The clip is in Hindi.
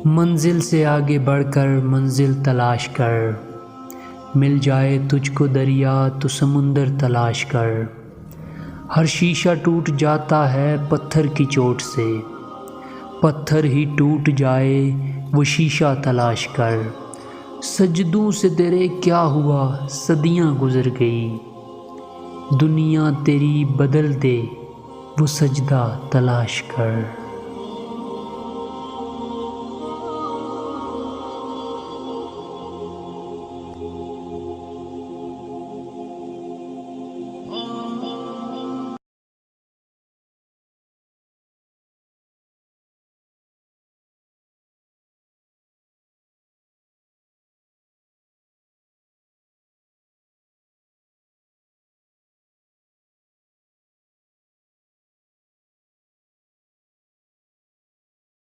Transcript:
मंजिल से आगे बढ़कर मंजिल तलाश कर, मिल जाए तुझको दरिया तो समुंदर तलाश कर। हर शीशा टूट जाता है पत्थर की चोट से, पत्थर ही टूट जाए वो शीशा तलाश कर। सजदों से तेरे क्या हुआ सदियां गुजर गई, दुनिया तेरी बदल दे वो सजदा तलाश कर।